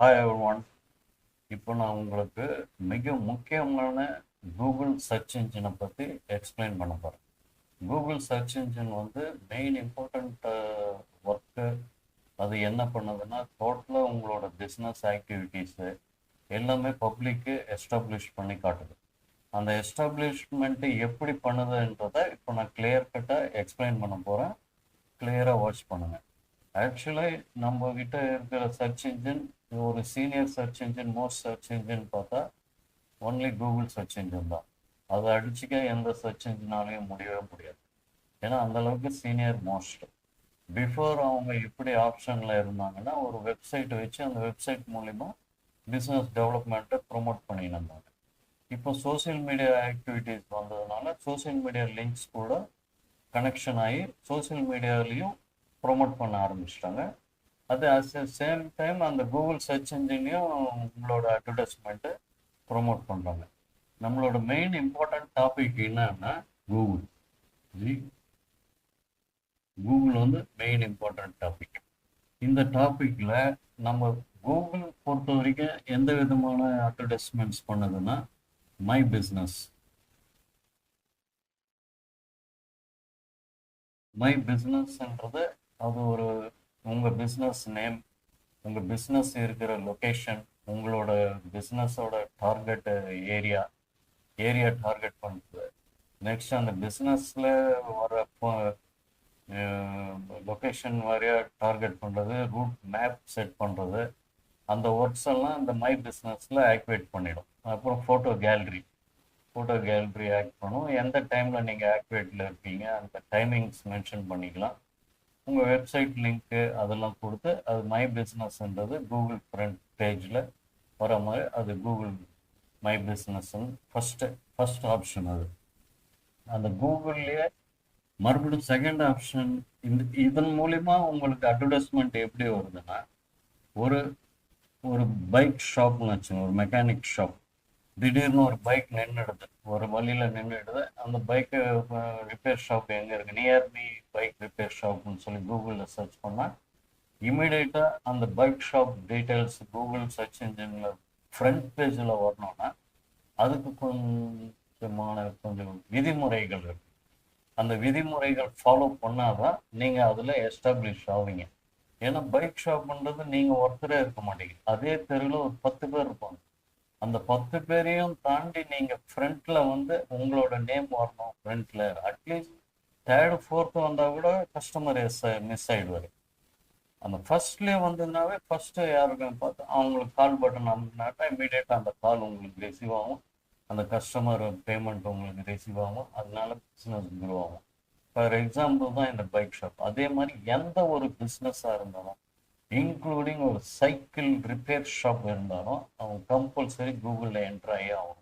Hi everyone. இப்போ நான் உங்களுக்கு மிக முக்கியமான கூகுள் சர்ச் இன்ஜினை பற்றி எக்ஸ்பிளைன் பண்ண போகிறேன். கூகுள் சர்ச் இன்ஜின் வந்து மெயின் இம்பார்ட்டண்ட் ஒர்க்கு அது என்ன பண்ணுதுன்னா, டோட்டலாக உங்களோட பிஸ்னஸ் ஆக்டிவிட்டீஸு எல்லாமே பப்ளிக்கு எஸ்டாப்ளிஷ் பண்ணி காட்டுது. அந்த எஸ்டாப்ளிஷ்மெண்ட்டு எப்படி பண்ணுதுன்றதை இப்போ நான் கிளியர் கட்டாக எக்ஸ்பிளைன் பண்ண போகிறேன். கிளியராக வாட்ச் பண்ணுங்கள். ஆக்சுவலாக நம்ம கிட்ட இருக்கிற சர்ச் இன்ஜின் ஒரு senior search engine, most search engine பார்த்தா ஒன்லி கூகுள் சர்ச் இன்ஜின் தான். அதை அடிச்சுக்க எந்த சர்ச் இன்ஜினாலையும் முடியவே முடியாது. ஏன்னா அந்தளவுக்கு சீனியர் மோஸ்ட். பிஃபோர் அவங்க எப்படி ஆப்ஷனில் இருந்தாங்கன்னா, ஒரு வெப்சைட்டை வச்சு அந்த வெப்சைட் மூலிமா பிஸ்னஸ் டெவலப்மெண்ட்டை ப்ரொமோட் பண்ணிட்டு இருந்தாங்க. இப்போ சோசியல் மீடியா ஆக்டிவிட்டீஸ் வந்ததுனால சோசியல் மீடியா லிங்க்ஸ் கூட கனெக்ஷன் ஆகி சோசியல் மீடியாலையும் ப்ரொமோட் பண்ண ஆரம்பிச்சிட்டாங்க. அது அட் சேம் டைம் அந்த கூகுள் சர்ச் இன்ஜினையும் உங்களோட அட்வர்டைஸ்மெண்ட்டு ப்ரொமோட் பண்ணுறாங்க. நம்மளோட மெயின் இம்பார்ட்டன்ட் டாபிக் என்னன்னா கூகுள். கூகுள் வந்து மெயின் இம்பார்ட்டன்ட் டாபிக். இந்த டாப்பிக்கில் நம்ம கூகுள் பொறுத்த வரைக்கும் எந்த விதமான அட்வர்டைஸ்மெண்ட்ஸ் பண்ணுதுன்னா, மை பிஸ்னஸ். மை பிஸ்னஸ்ன்றது அது ஒரு உங்கள் பிஸ்னஸ் நேம், உங்கள் பிஸ்னஸ் இருக்கிற லொக்கேஷன், உங்களோட பிஸ்னஸோட டார்கெட் ஏரியா டார்கெட் பண்ணுறது. நெக்ஸ்ட் அந்த பிஸ்னஸில் வர லொக்கேஷன் வாரியாக டார்கெட் பண்ணுறது, ரூட் மேப் செட் பண்ணுறது, அந்த ஒர்க்ஸ் எல்லாம் இந்த மை பிஸ்னஸில் ஆக்டிவேட் பண்ணிடும். அப்புறம் ஃபோட்டோ கேலரி ஆக்ட் பண்ணும். எந்த டைமில் நீங்கள் ஆக்டிவேட்டில் இருக்கீங்க அந்த டைமிங்ஸ் மென்ஷன் பண்ணிக்கலாம். உங்கள் வெப்சைட் லிங்க்கு அதெல்லாம் கொடுத்து அது மை பிஸ்னஸ்ன்றது கூகுள் ஃப்ரண்ட் பேஜில் வர மாதிரி அது கூகுள் மை பிஸ்னஸ்ன்னு ஃபஸ்ட் ஆப்ஷன். அது அந்த கூகுள்லேயே மறுபடியும் செகண்ட் ஆப்ஷன். இதன் மூலிமா உங்களுக்கு அட்வர்டைஸ்மெண்ட் எப்படி வருதுன்னா, ஒரு ஒரு பைக் ஷாப்னு வச்சுங்க, ஒரு மெக்கானிக் ஷாப். திடீர்னு ஒரு பைக் நின்றுடுது, ஒரு வழியில் நின்றுடுது. அந்த பைக்கு ரிப்பேர் ஷாப் எங்கே இருக்குது, நியர் மீ பைக் ரிப்பேர் ஷாப்னு சொல்லி கூகுளில் சர்ச் பண்ணால் இமீடியட்டாக அந்த bike shop details Google search இன்ஜினில் ஃப்ரண்ட் பேஜில் வரணும்னா அதுக்கு கொஞ்சம் விதிமுறைகள் இருக்குது. அந்த விதிமுறைகள் ஃபாலோ பண்ணாதான் நீங்கள் அதில் எஸ்டாப்ளிஷ் ஆவீங்க. ஏன்னா பைக் ஷாப்ன்றது நீங்கள் ஒருத்தரே இருக்க மாட்டீங்க, அதே தெருவில் ஒரு 10 பேர் இருப்பாங்க. அந்த 10 பேரையும் தாண்டி நீங்கள் ஃப்ரண்ட்டில் வந்து உங்களோட நேம் வரணும். ஃப்ரண்ட்டில் அட்லீஸ்ட் தேர்டு ஃபோர்த்து வந்தால் கூட கஸ்டமர் மிஸ் ஆகிடுவார். அந்த ஃபர்ஸ்ட்லேயே வந்ததுனாவே ஃபஸ்ட்டு யாருக்குன்னு பார்த்து அவங்களுக்கு கால் பட்டன் அமுக்குனாட்டா இமீடியட்டாக அந்த கால் உங்களுக்கு ரிசீவ் ஆகும். அந்த கஸ்டமர் பேமெண்ட் உங்களுக்கு ரிசீவ் ஆகும். அதனால பிஸ்னஸ் க்ரோ ஆகும். ஃபார் எக்ஸாம்பிள் தான் இந்த பைக் ஷாப். அதே மாதிரி எந்த ஒரு பிஸ்னஸாக இருந்தாலும், இன்க்ளூடிங் ஒரு சைக்கிள் ரிப்பேர் ஷாப் இருந்தாலும் அவங்க கம்பல்சரி கூகுளில் என்ட்ரு ஆகி ஆகும்.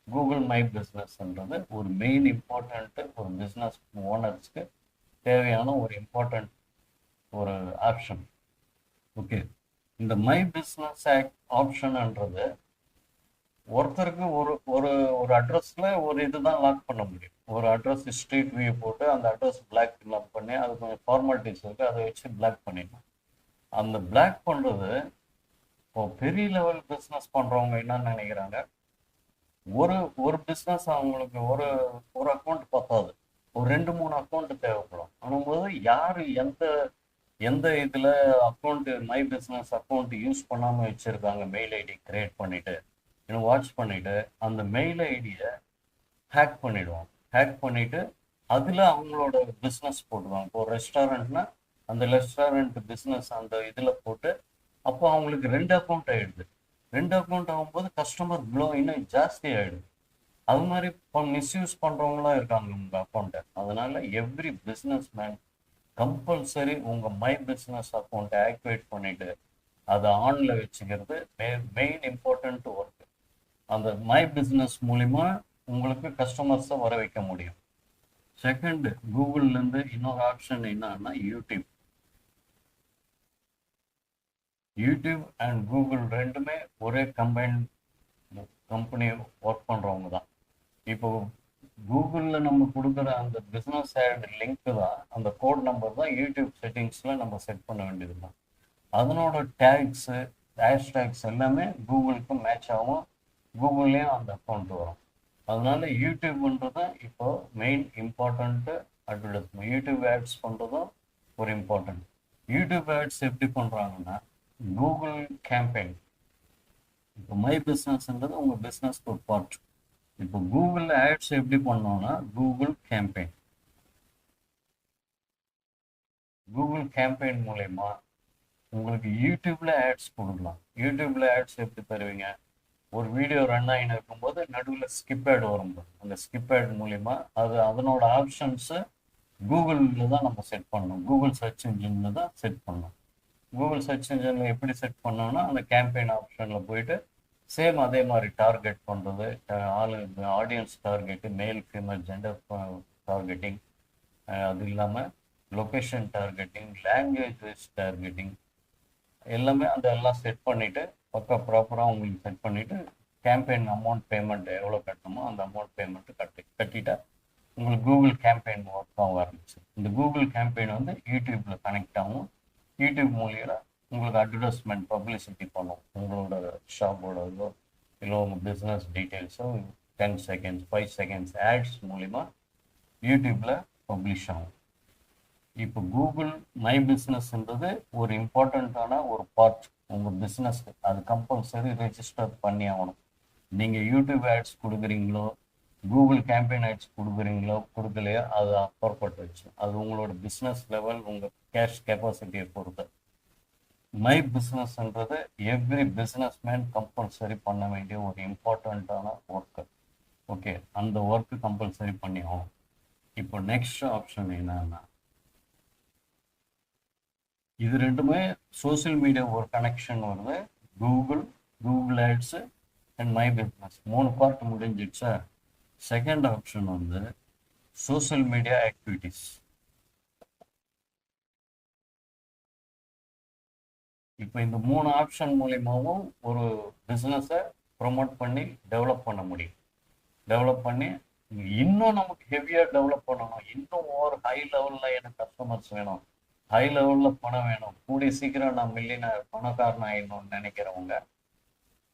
கூகுள் மை பிஸ்னஸ்ன்றது ஒரு மெயின் இம்பார்ட்டண்ட்டு, ஒரு பிஸ்னஸ் ஓனர்ஸ்க்கு தேவையான ஒரு இம்பார்ட்டண்ட் ஒரு ஆப்ஷன். ஓகே, இந்த மை பிஸ்னஸ் ஆப்ஷன்ன்றது ஒருத்தருக்கு ஒரு ஒரு ஒரு அட்ரஸில் ஒரு இதுதான் லாக் பண்ண முடியும். ஒரு அட்ரஸ் ஸ்ட்ரீட் வியூ போட்டு அந்த அட்ரஸ் பிளாக் பண்ணி அது கொஞ்சம் ஃபார்மாலிட்டிஸ் இருக்குது, அதை வச்சு பிளாக் பண்ணிடணும். அந்த பிளாக் பண்ணுறது இப்போ பெரிய லெவல் பிஸ்னஸ் பண்ணுறவங்க என்னன்னு நினைக்கிறாங்க, ஒரு ஒரு பிஸ்னஸ் அவங்களுக்கு ஒரு ஒரு அக்கௌண்ட் பத்தாது, ஒரு 2-3 அக்கௌண்ட் தேவைப்படும். ஆனும்போது யார் எந்த எந்த இதில் account my business account use பண்ணாமல் வச்சுருக்காங்க, மெயில் ஐடி க்ரியேட் பண்ணிவிட்டு இன்னும் வாட்ச் பண்ணிவிட்டு அந்த மெயில் ஐடியை ஹேக் பண்ணிவிடுவோம். ஹேக் பண்ணிவிட்டு அதில் அவங்களோட பிஸ்னஸ் போட்டுருவாங்க. இப்போ ஒரு ரெஸ்டாரண்ட்னா அந்த ரெஸ்டாரண்ட் பிஸ்னஸ் அந்த இதில் போட்டு அப்போ அவங்களுக்கு 2 அக்கௌண்ட் ஆகிடுது. 2 அக்கௌண்ட் ஆகும்போது கஸ்டமர் ப்ளோ இன்னும் ஜாஸ்தி ஆகிடுது. அது மாதிரி இப்போ மிஸ்யூஸ் பண்ணுறவங்களாம் இருக்காங்க உங்கள் அக்கௌண்ட்டை. அதனால் எவ்ரி பிஸ்னஸ் மேன் கம்பல்சரி உங்கள் மை பிஸ்னஸ் அக்கௌண்ட்டை ஆக்டிவேட் பண்ணிவிட்டு அதை ஆனில் வச்சுக்கிறது மெயின் இம்பார்ட்டண்ட் ஒர்க். அந்த மை பிஸ்னஸ் மூலிமா உங்களுக்கு கஸ்டமர்ஸை வர வைக்க முடியும். செகண்ட், கூகுள்லேருந்து இன்னொரு ஆப்ஷன் என்னன்னா யூடியூப் அண்ட் கூகுள் ரெண்டுமே ஒரே கம்பெனி ஒர்க் பண்ணுறவங்க தான். இப்போ கூகுளில் நம்ம கொடுக்குற அந்த பிஸ்னஸ் ஆட் லிங்க்கு தான், அந்த கோட் நம்பர் தான் யூடியூப் செட்டிங்ஸில் நம்ம செட் பண்ண வேண்டியது தான். அதனோட டேக்ஸு ஹேஷ்டேக்ஸ் எல்லாமே கூகுளுக்கு மேட்ச் ஆகும், கூகுள்லேயும் அந்த அக்கௌண்ட் வரும். அதனால யூடியூப்ன்றது இப்போ main important advertisement. YouTube ads பண்ணுறதும் ஒரு இம்பார்ட்டன்ட். யூடியூப் ஆட்ஸ் எப்படி பண்ணுறாங்கன்னா கூகுள் கேம்பெயின். இப்போ மை பிஸ்னஸ்ன்றது உங்கள் பிஸ்னஸ்க்கு ஒரு பார்ட். இப்போ கூகுள் ஆட்ஸ் எப்படி பண்ணோம்னா கூகுள் கேம்பெயின் மூலயமா உங்களுக்கு யூடியூப்ல ஆட்ஸ் கொடுக்கலாம். யூடியூப்ல ஆட்ஸ் எப்படி தருவீங்க? ஒரு வீடியோ ரன் ஆகின்னு இருக்கும்போது நடுவில் ஸ்கிப் ஆட் வரும். அந்த ஸ்கிப் ஆட் மூலிமா அது அதனோட ஆப்ஷன்ஸை கூகுளில் தான் நம்ம செட் பண்ணணும். கூகுள் சர்ச் இன்ஜினில் தான் செட் பண்ணணும். கூகுள் சர்ச் இன்ஜினில் எப்படி செட் பண்ணோம்னா அந்த கேம்பெயின் ஆப்ஷனில் போயிட்டு சேம் அதே மாதிரி டார்கெட் பண்ணுறது, audience target, male female gender targeting, அது இல்லாமல் location targeting, language wise targeting எல்லாமே அந்த எல்லாம் செட் பண்ணிவிட்டு ப்ராப்பராக உங்களுக்கு செட் பண்ணிவிட்டு கேம்பெயின் அமௌண்ட் பேமெண்ட் எவ்வளோ கட்டணுமோ அந்த அமௌண்ட் பேமெண்ட்டு கட்டிட்டா உங்களுக்கு கூகுள் கேம்பெயின் ஒர்க் ஆக ஆரம்பிச்சு. இந்த கூகுள் கேம்பெயின் வந்து யூடியூப்பில் கனெக்ட் ஆகும். யூடியூப் மூலியம் உங்களுக்கு அட்வர்டைஸ்மெண்ட் பப்ளிசிட்டி பண்ணும். உங்களோட ஷாப்போடதோ இல்லை உங்கள் பிஸ்னஸ் டீட்டெயில்ஸோ 10 செகண்ட்ஸ் 5 செகண்ட்ஸ் ஆட்ஸ் மூலிமா யூடியூப்பில் பப்ளிஷ் ஆகும். இப்போ கூகுள் மை பிஸ்னஸ்ன்றது ஒரு இம்பார்ட்டண்ட்டான ஒரு பார்ட் உங்கள் பிஸ்னஸ்க்கு. அது கம்பல்சரி ரெஜிஸ்டர் பண்ணி ஆகணும். நீங்கள் யூடியூப் ஆட்ஸ் கொடுக்குறீங்களோ, கூகுள் கேம்பெயின் ஆட்ஸ் கொடுக்குறீங்களோ கொடுக்கலையோ அது அப்பாற்பட்டு வச்சு, அது உங்களோட பிஸ்னஸ் லெவல், உங்கள் கேஷ் கெப்பாசிட்டியை பொறுத்து. மை பிஸ்னஸ்ன்றது எவ்ரி பிஸ்னஸ் மேன் கம்பல்சரி பண்ண வேண்டிய ஒரு இம்பார்ட்டண்ட்டான ஒர்க்கு. ஓகே, அந்த ஒர்க்கு கம்பல்சரி பண்ணி ஆகணும். இப்போ நெக்ஸ்ட் ஆப்ஷன் என்னன்னா, இது ரெண்டுமே சோசியல் மீடியா ஒரு கனெக்ஷன் வருது. Google ads and my business 3 part முடிஞ்சிடுச்சா. செகண்ட் ஆப்ஷன் வந்து சோசியல் மீடியா ஆக்டிவிட்டீஸ். இப்போ இந்த 3 ஆப்ஷன் மூலியமாகவும் ஒரு பிஸ்னஸை ப்ரொமோட் பண்ணி டெவலப் பண்ண முடியும். டெவலப் பண்ணி இன்னும் நமக்கு ஹெவியாக டெவலப் பண்ணணும், இன்னும் ஒரு ஹை லெவலில் எனக்கு கஸ்டமர்ஸ் வேணும், ஹை லெவலில் பணம் வேணும், கூடிய சீக்கிரம் நான் மில்லியனர் பணக்காரன் ஆயிடணும்னு நினைக்கிறவங்க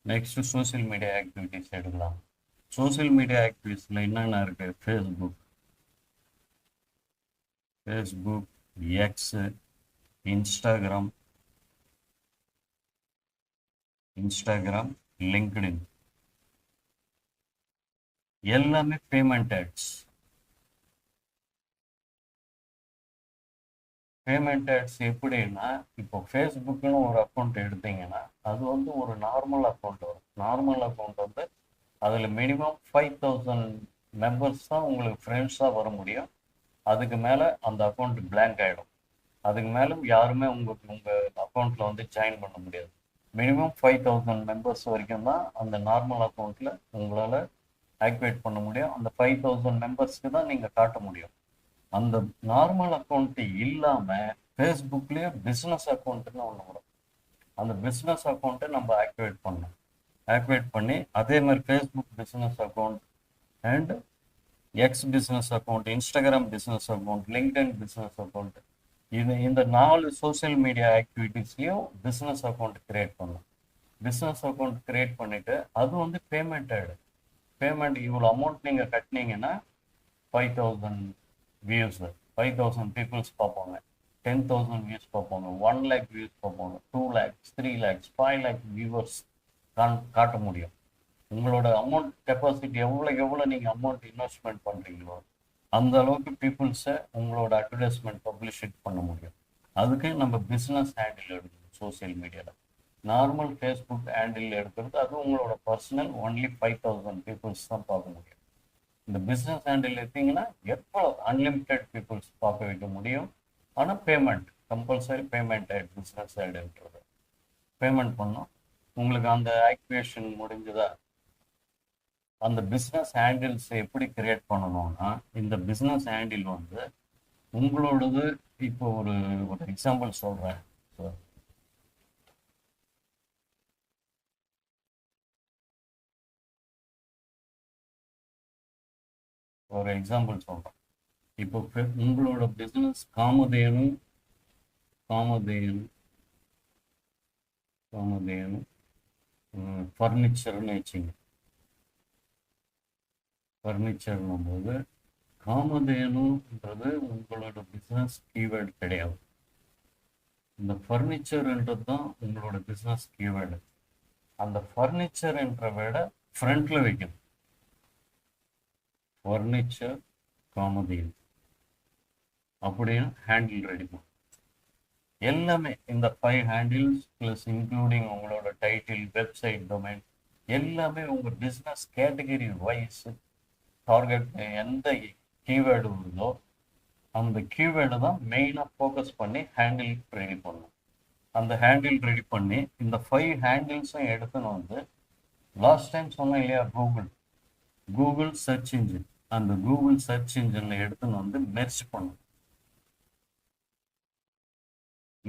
நெக்ஸ்ட் சோசியல் மீடியா ஆக்டிவிட்டீஸ் எடுக்கலாம். சோசியல் மீடியா ஆக்டிவிட்டீஸில் என்னென்ன இருக்குது? ஃபேஸ்புக், எக்ஸு, இன்ஸ்டாகிராம், லிங்க்டின் எல்லாமே பேமெண்ட் ஆட்ஸ். பேமெண்ட் ஆட்ஸ் எப்படின்னா, இப்போ ஃபேஸ்புக்குன்னு ஒரு அக்கௌண்ட் எடுத்தீங்கன்னா அது வந்து ஒரு நார்மல் அக்கௌண்ட் வரும். நார்மல் அக்கௌண்ட் வந்து அதில் மினிமம் 5000 மெம்பர்ஸ் தான் உங்களுக்கு ஃப்ரெண்ட்ஸாக வர முடியும். அதுக்கு மேலே அந்த அக்கௌண்ட் பிளாங்க் ஆகிடும். அதுக்கு மேலே யாருமே உங்கள் அக்கௌண்ட்டில் வந்து ஜாயின் பண்ண முடியாது. மினிமம் 5000 மெம்பர்ஸ் வரைக்கும் தான் அந்த நார்மல் அக்கௌண்ட்டில் உங்களால் ஆக்டிவேட் பண்ண முடியும். அந்த 5000 மெம்பர்ஸ்க்கு தான் நீங்கள் காட்ட முடியும். அந்த நார்மல் அக்கௌண்ட்டு இல்லாமல் ஃபேஸ்புக்லேயே பிஸ்னஸ் அக்கௌண்ட்டுன்னு ஒன்று வரும். அந்த பிஸ்னஸ் அக்கௌண்ட்டை நம்ம ஆக்டிவேட் பண்ணணும். ஆக்டிவேட் பண்ணி அதே மாதிரி Facebook business account and X business account, Instagram business account, LinkedIn business account, இந்த 4 சோசியல் மீடியா ஆக்டிவிட்டீஸ்லையும் பிஸ்னஸ் அக்கௌண்ட் கிரியேட் பண்ணணும். பிஸ்னஸ் அக்கௌண்ட் கிரியேட் பண்ணிவிட்டு அது வந்து பேமெண்ட் ஆகிடும். பேமெண்ட் இவ்வளோ அமௌண்ட் நீங்கள் கட்டினீங்கன்னா 5000 வியூஸ், 5000 பீப்புள்ஸ் பார்ப்பாங்க, 10,000 வியூஸ் பார்ப்பாங்க, 1 lakh வியூஸ் பார்ப்பாங்க, 2 lakhs, 3 lakhs, 5 lakh வியூவர்ஸ் காட்ட முடியும். உங்களோட அமௌண்ட் கெப்பாசிட்டி எவ்வளோ நீங்கள் அமௌண்ட் இன்வெஸ்ட்மெண்ட் பண்ணுறீங்களோ அந்த அளவுக்கு பீப்புள்ஸை உங்களோட அட்வர்டைஸ்மெண்ட் பப்ளிஷிட் பண்ண முடியும். அதுக்கு நம்ம பிஸ்னஸ் ஹேண்டில் எடுக்கணும். சோசியல் மீடியாவில் நார்மல் ஃபேஸ்புக் ஹேண்டில் எடுக்கிறது அது உங்களோட பர்சனல், ஒன்லி 5000 பீப்புள்ஸ் தான் பார்க்க முடியும். இந்த பிஸ்னஸ் ஹேண்டில் எடுத்தீங்கன்னா எப்போ அன்லிமிட்டெட் பீப்புள்ஸ் பார்க்க வைக்க முடியும். ஆனால் payment compulsory payment ad business ஆடுன்றது பேமெண்ட் பண்ணோம். உங்களுக்கு அந்த ஆக்டிவேஷன் முடிஞ்சதா, அந்த பிஸ்னஸ் ஹேண்டில்ஸ் எப்படி கிரியேட் பண்ணணும்னா, இந்த பிஸ்னஸ் ஹேண்டில் வந்து உங்களோடது. இப்போ ஒரு எக்ஸாம்பிள் சொல்கிறேன். ஒரு எக்ஸாம்பிள் சொல்கிறேன். இப்போ உங்களோட பிஸ்னஸ் காமதேனு காமதேனு ஃபர்னிச்சர்னு வச்சுங்க. ஃபர்னிச்சர்னும் போது காமதேனுன்றது உங்களோட பிஸ்னஸ் கீவேர்டு கிடையாது. இந்த ஃபர்னிச்சர்ன்றது தான் உங்களோட பிஸ்னஸ் கீவேர்டு. அந்த ஃபர்னிச்சர் என்ற வேர்டை ஃப்ரண்ட்ல வைக்கணும். ஃபர்னிச்சர் காமதேனு அப்படின்னு ஹேண்டில் ரெடி பண்ணும். எல்லாமே இந்த 5 ஹேண்டில்ஸ் ப்ளஸ் இன்க்ளூடிங் உங்களோட டைட்டில், வெப்சைட் டொமைன் எல்லாமே உங்கள் பிஸ்னஸ் கேட்டகரி வைஸ் டார்கெட் எந்த கீவேர்டு வருதோ அந்த கீவேர்டு தான் மெயினாக ஃபோக்கஸ் பண்ணி ஹேண்டில் ரெடி பண்ணும். அந்த ஹேண்டில் ரெடி பண்ணி இந்த 5 ஹேண்டில்ஸும் எடுத்துன்னு வந்து லாஸ்ட் டைம் சொன்னேன் இல்லையா, கூகுள் சர்ச் இன்ஜின், அந்த கூகுள் சர்ச் இன்ஜினில் எடுத்துன்னு வந்து மெர்ஜ் பண்ணும்.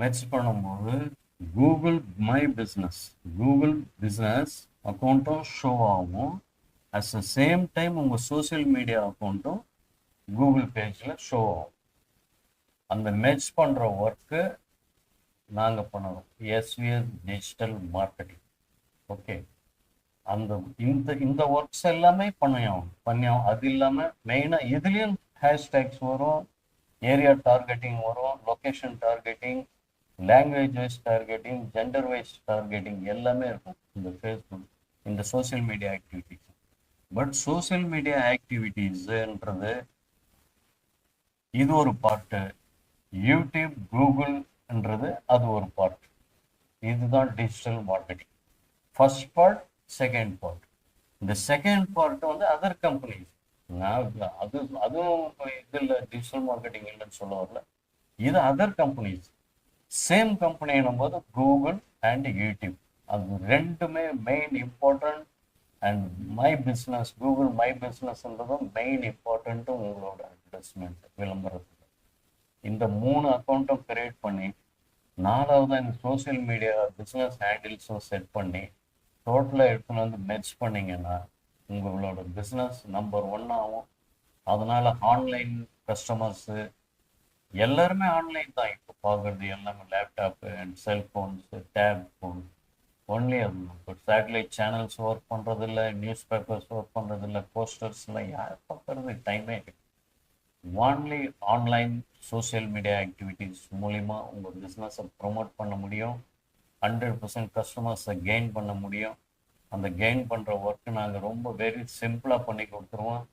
மெர்ஜ் பண்ணும்போது Google my business, Google business அக்கௌண்ட்டும் ஷோ ஆகும். அட் த சேம் டைம் உங்கள் சோசியல் மீடியா அக்கௌண்ட்டும் கூகுள் பேஜில் ஷோ ஆகும். அந்த மெர்ஜ் பண்ணுற ஒர்க்கு நாங்கள் பண்ணுறோம், எஸ்விஎஸ் டிஜிட்டல் மார்க்கெட்டிங். ஓகே, அந்த இந்த ஒர்க்ஸ் எல்லாமே பண்ணியோம். அது இல்லாமல் மெயினாக இதுலேயும் ஹேஷ்டேக்ஸ் வரும், ஏரியா டார்கெட்டிங் வரும், location targeting, language wise targeting, gender wise targeting எல்லாமே இருக்கும் இந்த ஃபேஸ்புக், இந்த social media activities. But social media ஆக்டிவிட்டீஸ்ன்றது இது ஒரு பார்ட்டு, யூடியூப் கூகுள்ன்றது அது ஒரு பார்ட். இதுதான் digital marketing first part. Second part, இந்த செகண்ட் பார்ட் வந்து அதர் கம்பெனிஸ். அதுவும் இதில் டிஜிட்டல் மார்க்கெட்டிங் இல்லைன்னு சொல்ல வரல, இது அதர் கம்பெனிஸ். சேம் கம்பெனின்னும் போது கூகுள் அண்ட் யூடியூப் அது ரெண்டுமே main important. And my business, Google my பிஸ்னஸ்ன்றதும் மெயின் இம்பார்ட்டன்ட்டு உங்களோட அட்வர்டைஸ்மெண்ட் விளம்பரத்துக்கு. இந்த 3 அக்கௌண்ட்டும் கிரியேட் பண்ணி 4வது இந்த சோசியல் மீடியா பிஸ்னஸ் ஹேண்டில்ஸும் செட் பண்ணி டோட்டலாக எடுத்துன்னு வந்து மெர்ஜ் பண்ணிங்கன்னா உங்களோட பிஸ்னஸ் நம்பர் 1 ஆகும். அதனால் ஆன்லைன் கஸ்டமர்ஸு எல்லாருமே ஆன்லைன் தான் இப்போ பார்க்குறது, எல்லாமே laptop and cellphones, tab phone only. அது இப்போ சேட்டலைட் சேனல்ஸ் ஒர்க் பண்ணுறதில்ல, நியூஸ் பேப்பர்ஸ் ஒர்க் பண்ணுறதில்ல, போஸ்டர்ஸ்லாம் யார் பார்க்குறது, டைமே. Only online social media activities மூலிமா உங்கள் பிஸ்னஸை ப்ரொமோட் பண்ண முடியும். 100% கஸ்டமர்ஸை கெயின் பண்ண முடியும். அந்த கெயின் பண்ணுற ஒர்க்கு நாங்கள் ரொம்ப வெரி சிம்பிளாக பண்ணி கொடுத்துருவோம்.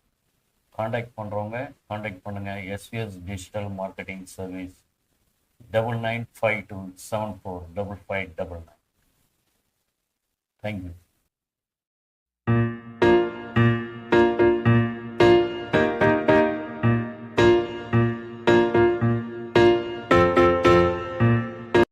காண்டாக்ட் பண்ணுறவங்க காண்டாக்ட் பண்ணுங்கள். SVS digital marketing service 9952745599. Thank you.